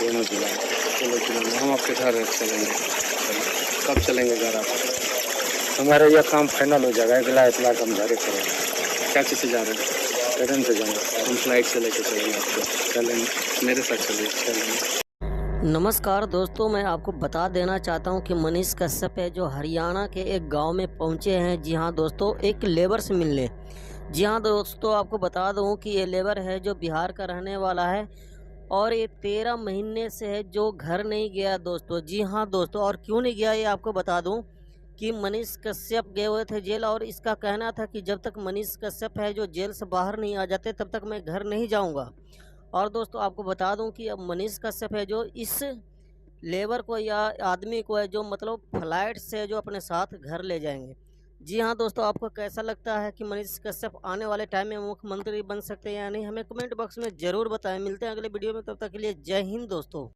दोनों जिला में। चलो जिला हम आपके घर चलेंगे। कब चलेंगे घर आप? हमारा यह काम फाइनल हो जाएगा, अगला इतला हम घर ही करेंगे। क्या चीज़ से जा रहे हैं? ट्रेन से जाएंगे। हम फ्लाइट से लेकर चलेंगे आपको। चलेंगे मेरे साथ, चलिए चलेंगे। नमस्कार दोस्तों, मैं आपको बता देना चाहता हूं कि मनीष कश्यप है जो हरियाणा के एक गांव में पहुंचे हैं। जी हां दोस्तों, एक लेबर से मिलने। जी हां दोस्तों, आपको बता दूं कि ये लेबर है जो बिहार का रहने वाला है और ये 13 महीने से है जो घर नहीं गया दोस्तों। जी हां दोस्तों, और क्यों नहीं गया ये आपको बता दूं कि मनीष कश्यप गए हुए थे जेल और इसका कहना था कि जब तक मनीष कश्यप है जो जेल से बाहर नहीं आ जाते तब तक मैं घर नहीं जाऊँगा। और दोस्तों आपको बता दूं कि अब मनीष कश्यप है जो इस लेबर को या आदमी को है जो मतलब फ्लाइट से जो अपने साथ घर ले जाएंगे। जी हाँ दोस्तों, आपको कैसा लगता है कि मनीष कश्यप आने वाले टाइम में मुख्यमंत्री बन सकते हैं या नहीं? हमें कमेंट बॉक्स में ज़रूर बताएं। मिलते हैं अगले वीडियो में, तब तक के लिए जय हिंद दोस्तों।